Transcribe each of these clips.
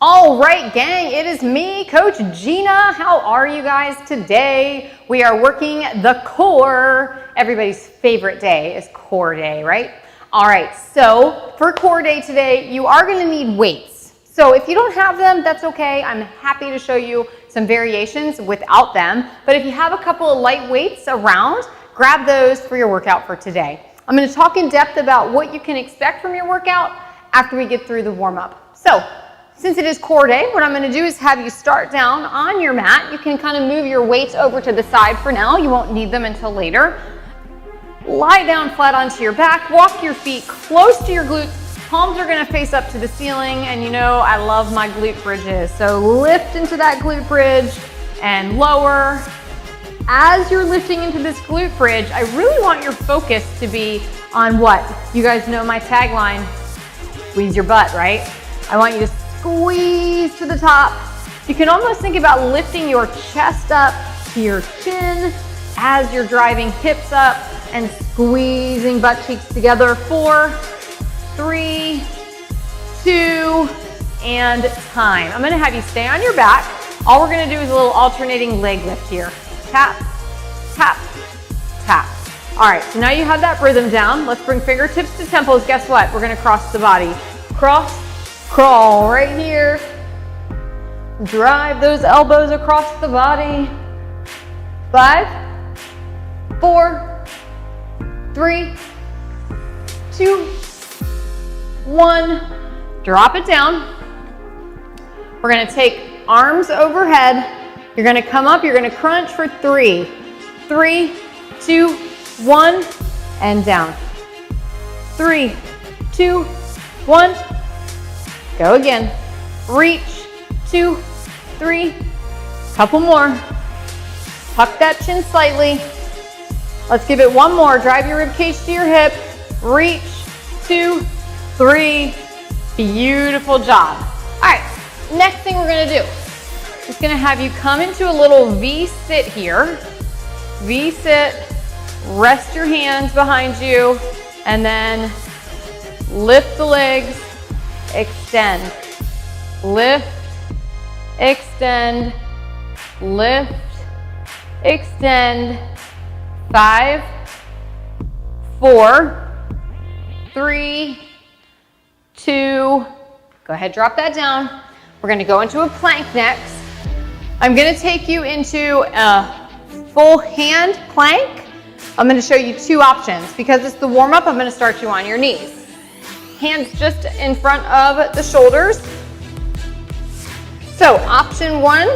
All right, gang, it is me, Coach Gina. How are you guys today? We are working the core. Everybody's favorite day is core day, right? All right, so for core day today, you are going to need weights. So if you don't have them, that's okay. I'm happy to show you some variations without them. But if you have a couple of light weights around, grab those for your workout for today. I'm going to talk in depth about what you can expect from your workout after we get through the warm-up. So since it is core day, what I'm going to do is have you start down on your mat. You can kind of move your weights over to the side for now. You won't need them until later. Lie down flat onto your back. Walk your feet close to your glutes. Palms are going to face up to the ceiling. And you know I love my glute bridges. So lift into that glute bridge and lower. As you're lifting into this glute bridge, I really want your focus to be on what? You guys know my tagline, squeeze your butt, right? I want you to squeeze to the top. You can almost think about lifting your chest up to your chin as you're driving hips up and squeezing butt cheeks together. 4, 3, 2, and time. I'm gonna have you stay on your back. All we're gonna do is a little alternating leg lift here. Tap, tap, tap. All right, so now you have that rhythm down. Let's bring fingertips to temples. Guess what? We're gonna cross the body. Cross, crawl right here. Drive those elbows across the body. 5, 4, 3, 2, 1. Drop it down. We're gonna take arms overhead. You're gonna come up, you're gonna crunch for 3, 3, 2, 1, and down. 3, 2, 1. Go again. Reach, 2, 3. Couple more. Tuck that chin slightly. Let's give it one more. Drive your rib cage to your hip. Reach, 2, 3. Beautiful job. All right, next thing we're gonna do. Just gonna have you come into a little V-sit here. V-sit, rest your hands behind you, and then lift the legs, extend, lift, extend, lift, extend. 5, 4, 3, 2, go ahead, drop that down. We're gonna go into a plank next. I'm gonna take you into a full hand plank. I'm gonna show you 2 options. Because it's the warm-up, I'm gonna start you on your knees. Hands just in front of the shoulders. So option 1,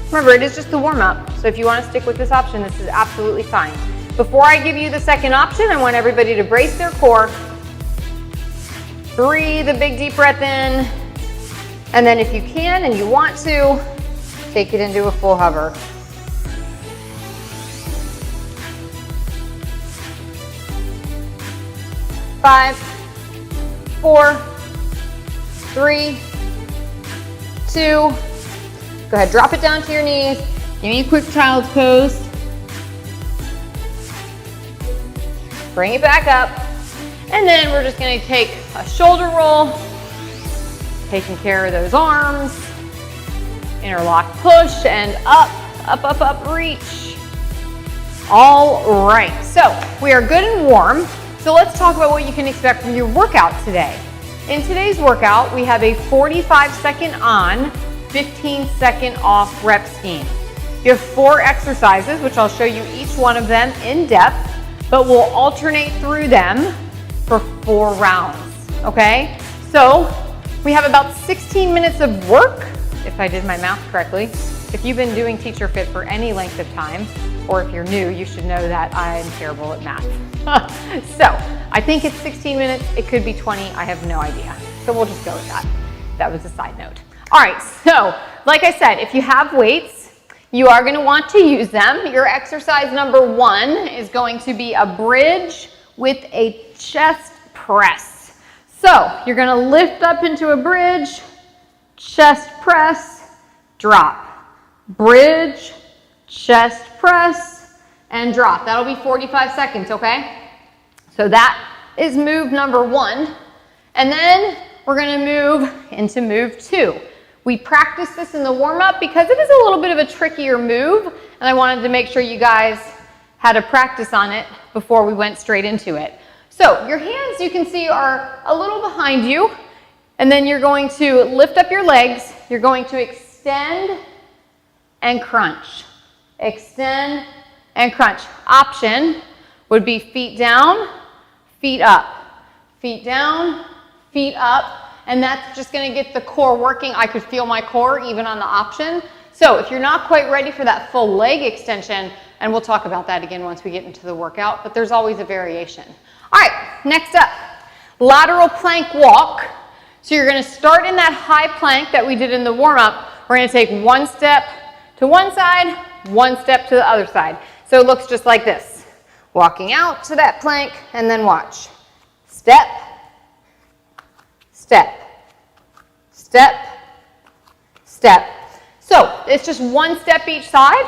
remember it is just the warm-up. So if you wanna stick with this option, this is absolutely fine. Before I give you the second option, I want everybody to brace their core. Breathe a big deep breath in. And then if you can and you want to, take it into a full hover. 5, 4, 3, 2. Go ahead, drop it down to your knees. Give me a quick child's pose. Bring it back up. And then we're just gonna take a shoulder roll, taking care of those arms. Interlock push and up, up, up, up, reach. All right, so we are good and warm. So let's talk about what you can expect from your workout today. In today's workout, we have a 45-second on, 15-second off rep scheme. You have 4 exercises, which I'll show you each one of them in depth, but we'll alternate through them for 4 rounds, okay? So we have about 16 minutes of work, if I did my math correctly. If you've been doing Teacher Fit for any length of time, or if you're new, you should know that I'm terrible at math. So I think it's 16 minutes, it could be 20, I have no idea. So we'll just go with that. That was a side note. All right, so like I said, if you have weights, you are gonna want to use them. Your exercise number 1 is going to be a bridge with a chest press. So you're gonna lift up into a bridge, chest press, drop. Bridge, chest press, and drop. That'll be 45 seconds, okay? So that is move number 1. And then we're going to move into move 2. We practiced this in the warm-up because it is a little bit of a trickier move, and I wanted to make sure you guys had a practice on it before we went straight into it. So your hands, you can see, are a little behind you, and then you're going to lift up your legs. You're going to extend and crunch. Extend and crunch. Option would be feet down, feet up. Feet down, feet up. And that's just going to get the core working. I could feel my core even on the option. So if you're not quite ready for that full leg extension, and we'll talk about that again once we get into the workout, but there's always a variation. All right, next up, lateral plank walk. So you're going to start in that high plank that we did in the warm-up. We're going to take one step to one side, one step to the other side. So it looks just like this. Walking out to that plank, and then watch. Step, step, step, step. So it's just one step each side.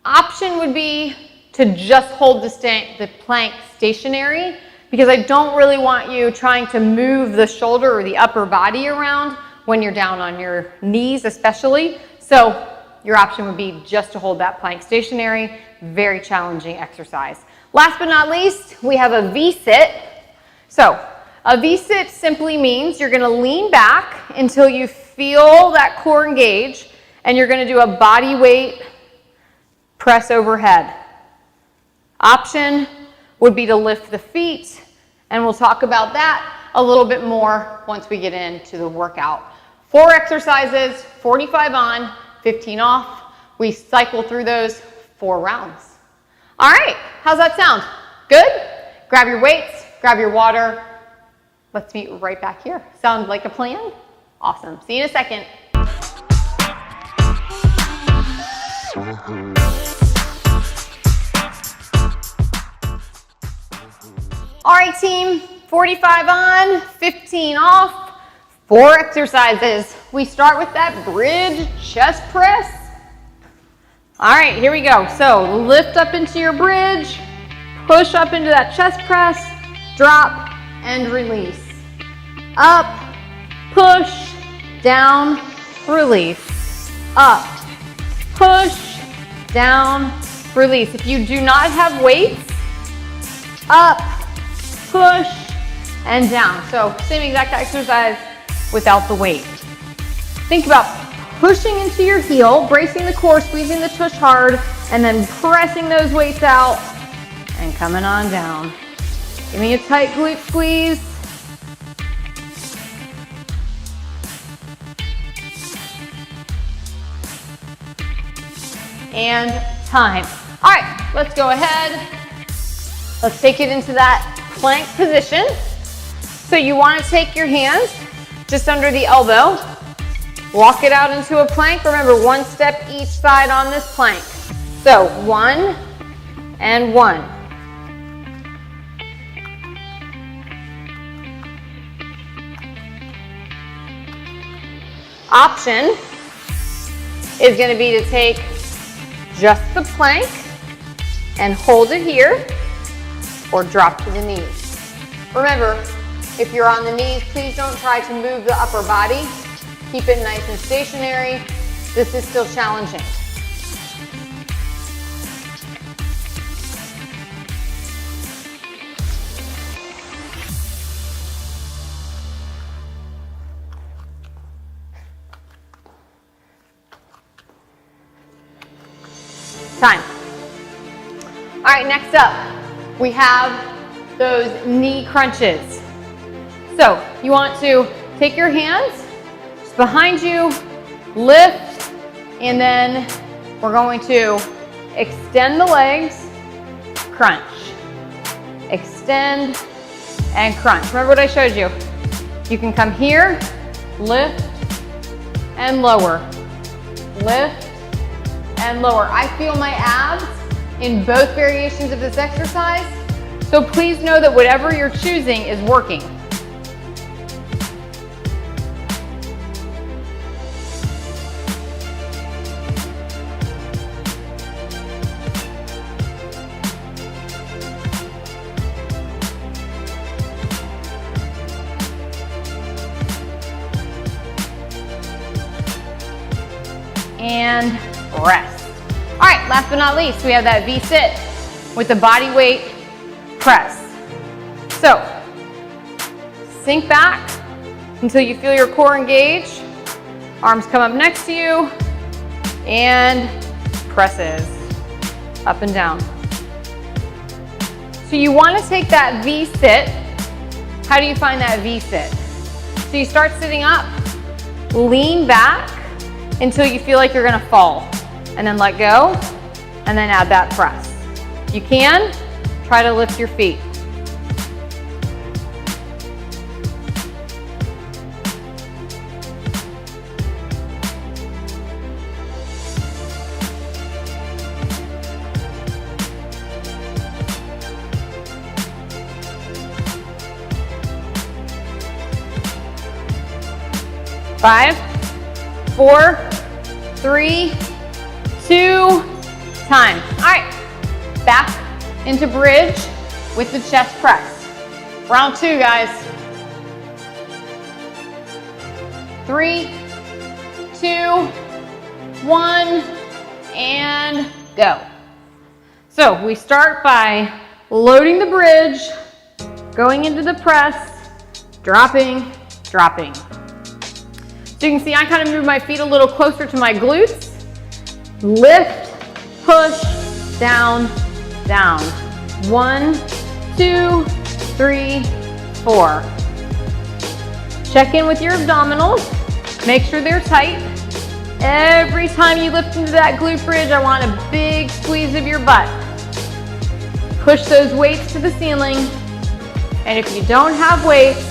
Option would be to just hold the plank stationary, because I don't really want you trying to move the shoulder or the upper body around when you're down on your knees especially. So your option would be just to hold that plank stationary. Very challenging exercise. Last but not least, we have a V-sit. So a V-sit simply means you're going to lean back until you feel that core engage, and you're going to do a body weight press overhead. Option would be to lift the feet, and we'll talk about that a little bit more once we get into the workout. 4 exercises, 45 on, 15 off. We cycle through those 4 rounds. All right, how's that sound? Good? Grab your weights, grab your water. Let's meet right back here. Sound like a plan? Awesome. See you in a second. All right, team, 45 on, 15 off, 4 exercises. We start with that bridge chest press. All right, here we go. So lift up into your bridge, push up into that chest press, drop, and release. Up, push, down, release. Up, push, down, release. If you do not have weights, up, push, and down. So same exact exercise without the weight. Think about pushing into your heel, bracing the core, squeezing the tush hard, and then pressing those weights out and coming on down. Give me a tight glute squeeze. And time. All right, let's go ahead. Let's take it into that plank position. So you want to take your hands just under the elbow, walk it out into a plank. Remember, 1 step each side on this plank. So 1 and 1. Option is going to be to take just the plank and hold it here, or drop to the knees. Remember, if you're on the knees, please don't try to move the upper body. Keep it nice and stationary. This is still challenging. Time. All right, next up, we have those knee crunches. So you want to take your hands just behind you, lift, and then we're going to extend the legs, crunch. Extend and crunch. Remember what I showed you. You can come here, lift, and lower. Lift and lower. I feel my abs in both variations of this exercise, so please know that whatever you're choosing is working. and rest. All right, last but not least, we have that V-sit with the body weight press. So, sink back until you feel your core engage. Arms come up next to you, and presses up and down. So you want to take that V-sit. How do you find that V-sit? So you start sitting up, lean back until you feel like you're going to fall, and then let go, and then add that press. If you can, try to lift your feet. Five, 4, 3, 2, time. All right, back into bridge with the chest press. Round 2, guys. 3, 2, 1, and go. So we start by loading the bridge, going into the press, dropping, dropping. So you can see I kind of move my feet a little closer to my glutes. Lift, push, down, down. 1, 2, 3, 4. Check in with your abdominals. Make sure they're tight. Every time you lift into that glute bridge, I want a big squeeze of your butt. Push those weights to the ceiling. And if you don't have weights,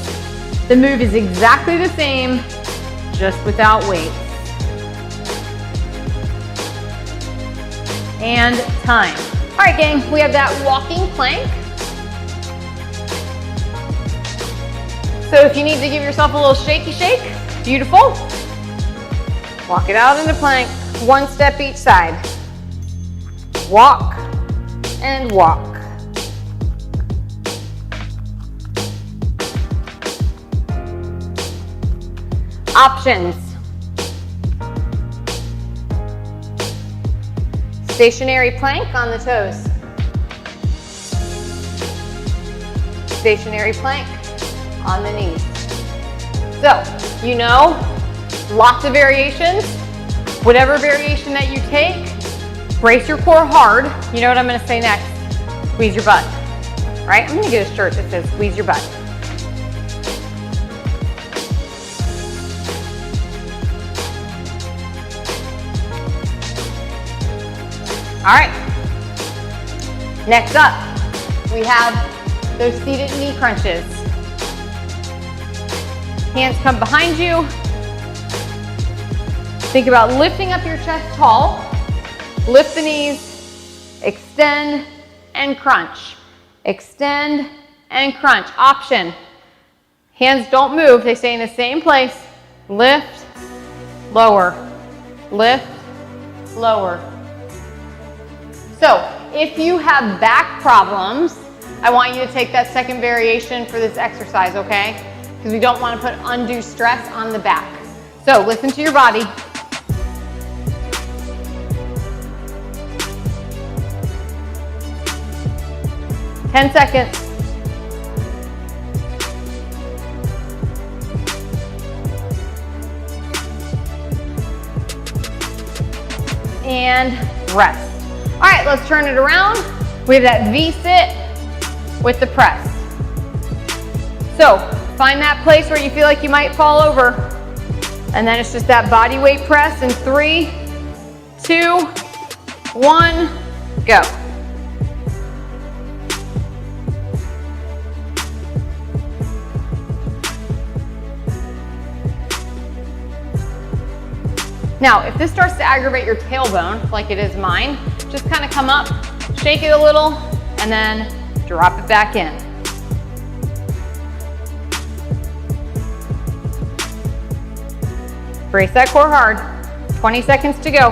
the move is exactly the same, just without weights. And time. All right, gang, we have that walking plank. So if you need to give yourself a little shaky shake, beautiful. Walk it out into plank, 1 step each side. Walk and walk. Options. Stationary plank on the toes. Stationary plank on the knees. So, you know, lots of variations. Whatever variation that you take, brace your core hard. You know what I'm going to say next? Squeeze your butt. Right? I'm going to get a shirt that says squeeze your butt. All right, next up, we have those seated knee crunches. Hands come behind you. Think about lifting up your chest tall. Lift the knees, extend and crunch. Extend and crunch. Option, hands don't move, they stay in the same place. Lift, lower, lift, lower. So if you have back problems, I want you to take that second variation for this exercise, okay? Because we don't want to put undue stress on the back. So listen to your body. Ten seconds. And rest. All right, let's turn it around. We have that V-sit with the press. So find that place where you feel like you might fall over. And then it's just that body weight press in 3, 2, 1, go. Now, if this starts to aggravate your tailbone, like it is mine, just kind of come up, shake it a little, and then drop it back in. Brace that core hard. 20 seconds to go.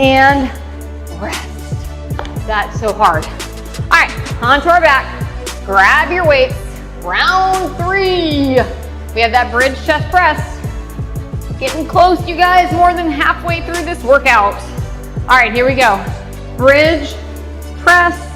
and rest. That's so hard. All right, onto our back. Grab your weights. Round 3. We have that bridge chest press. Getting close, you guys, more than halfway through this workout. All right, here we go. Bridge, press.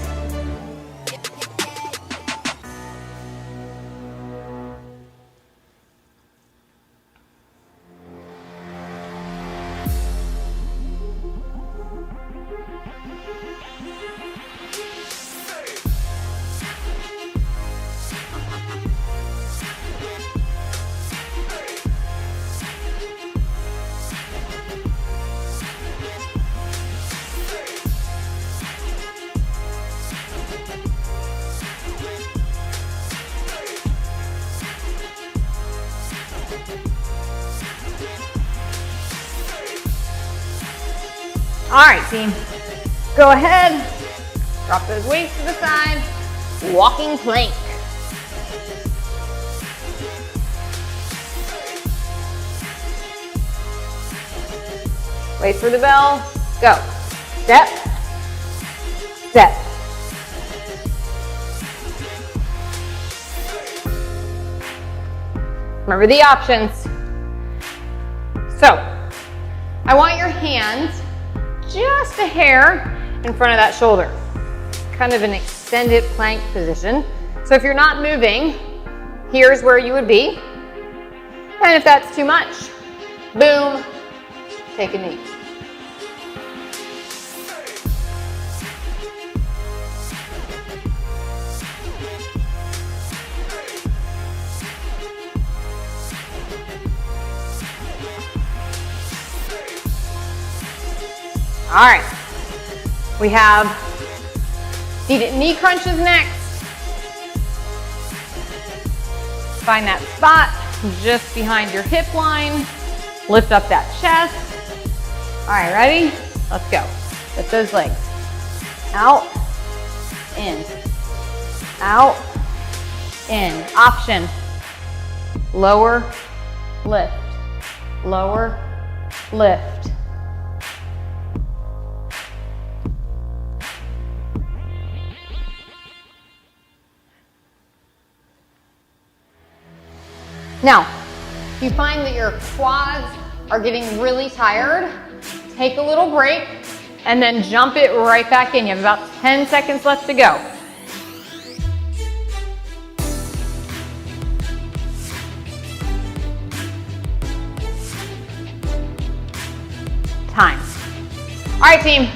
All right, team, go ahead, drop those weights to the side, walking plank. Wait for the bell, go. Step, step. Remember the options. So, I want your hands just a hair in front of that shoulder. Kind of an extended plank position. So if you're not moving, here's where you would be. And if that's too much, boom, take a knee. All right, we have seated knee crunches next. Find that spot just behind your hip line. Lift up that chest. All right, ready? Let's go. Lift those legs. Out, in, out, in. Option. Lower, lift, lower, lift. Now, if you find that your quads are getting really tired, take a little break and then jump it right back in. You have about 10 seconds left to go. Time. All right, team,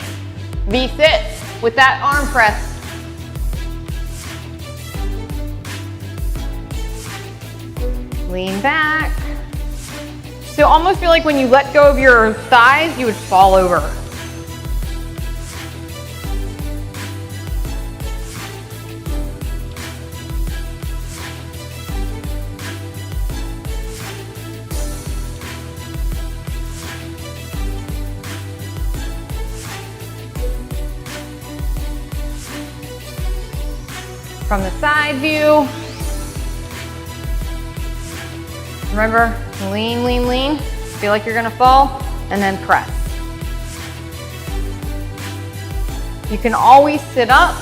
V-sit with that arm press. Lean back. So almost feel like when you let go of your thighs, you would fall over. From the side view. Remember, lean, lean, lean. Feel like you're gonna fall, and then press. You can always sit up,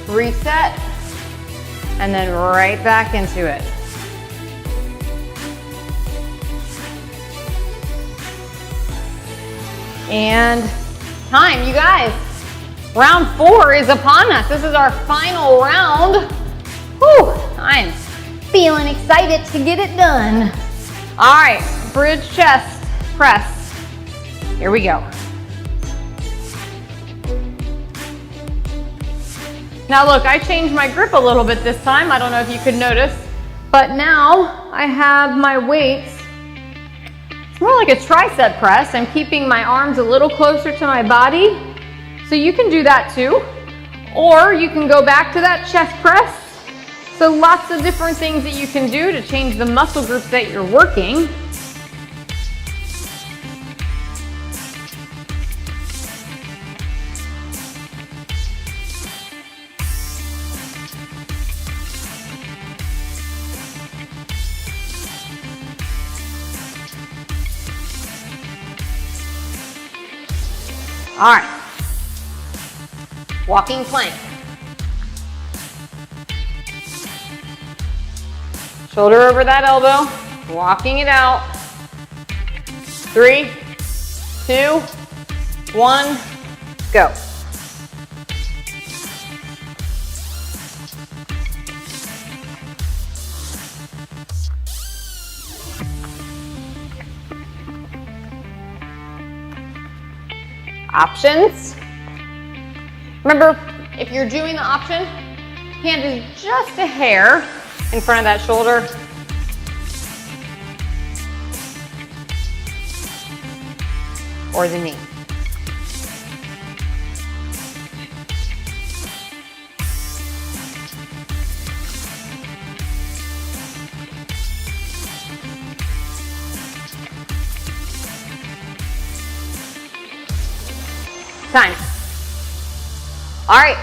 reset, and then right back into it. And time, you guys. Round 4 is upon us. This is our final round. Whew, I'm feeling excited to get it done. All right, bridge chest press. Here we go. Now look, I changed my grip a little bit this time. I don't know if you could notice, but now I have my weights. It's more like a tricep press. I'm keeping my arms a little closer to my body. So you can do that too. Or you can go back to that chest press. So lots of different things that you can do to change the muscle groups that you're working. All right. Walking plank. Shoulder over that elbow, walking it out. 3, 2, 1, go. Options. Remember, if you're doing the option, hand is just a hair in front of that shoulder. Or the knee. Time. All right,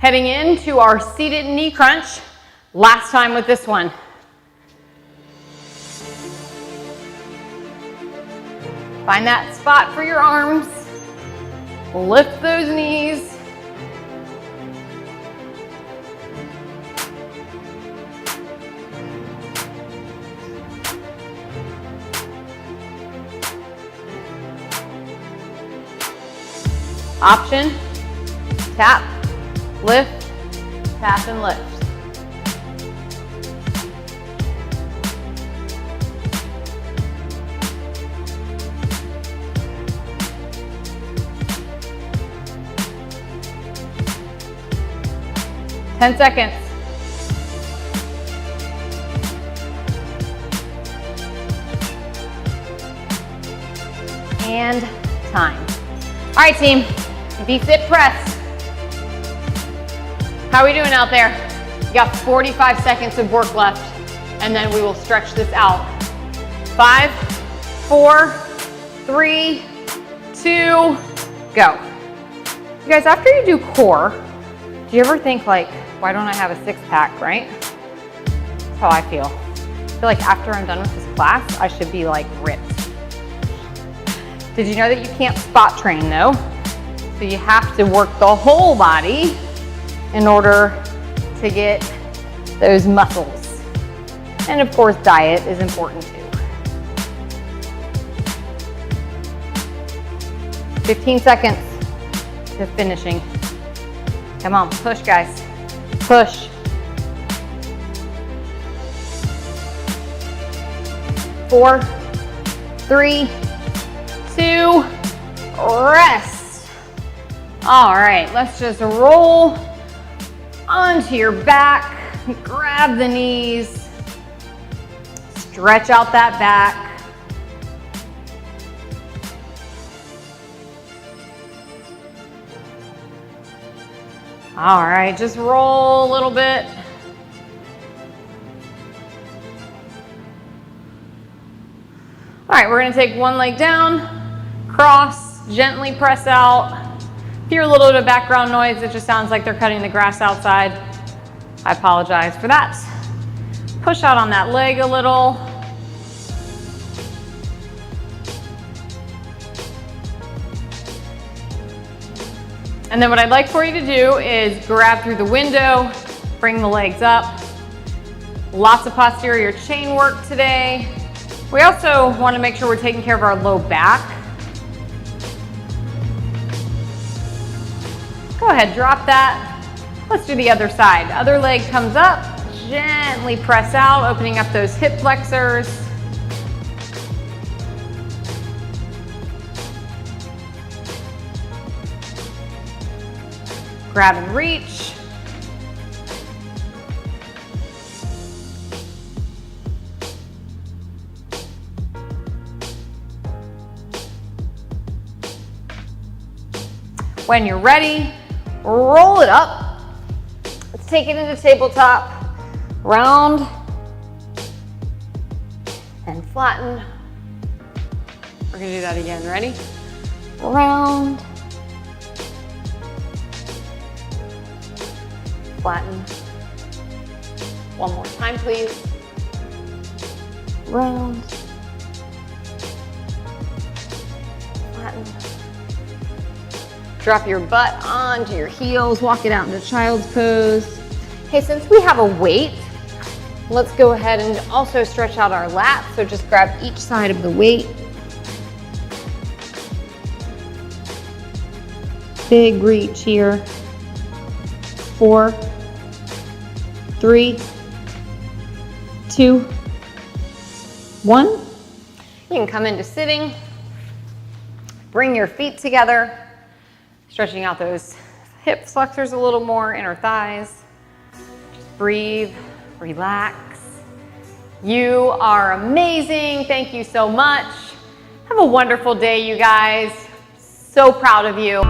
heading into our seated knee crunch. Last time with this one. Find that spot for your arms. Lift those knees. Option, tap, lift, tap and lift. Ten seconds. And time. All right, team. V-sit press. How are we doing out there? You got 45 seconds of work left, and then we will stretch this out. 5, 4, 3, 2, go. You guys, after you do core, do you ever think like, why don't I have a six-pack, right? That's how I feel. I feel like after I'm done with this class, I should be like ripped. Did you know that you can't spot train though? So you have to work the whole body in order to get those muscles. And of course, diet is important too. 15 seconds to finishing. Come on, push guys, push. 4, 3, 2, rest. All right, let's just roll onto your back, grab the knees, stretch out that back. All right, just roll a little bit. All right, we're gonna take one leg down, cross, gently press out. If you hear a little bit of background noise, it just sounds like they're cutting the grass outside. I apologize for that. Push out on that leg a little. And then what I'd like for you to do is grab through the window, bring the legs up. Lots of posterior chain work today. We also want to make sure we're taking care of our low back. Go ahead, drop that. Let's do the other side. Other leg comes up, gently press out, opening up those hip flexors. Grab and reach. When you're ready, roll it up. Let's take it into tabletop. Round and flatten. We're gonna do that again. Ready? Round. Flatten. One more time, please. Round. Flatten. Drop your butt onto your heels, walk it out into child's pose. Okay, since we have a weight, let's go ahead and also stretch out our lats. So just grab each side of the weight. Big reach here. 4, 3, 2, 1. You can come into sitting. Bring your feet together. Stretching out those hip flexors a little more, inner thighs. Just breathe, relax. You are amazing. Thank you so much. Have a wonderful day, you guys. So proud of you.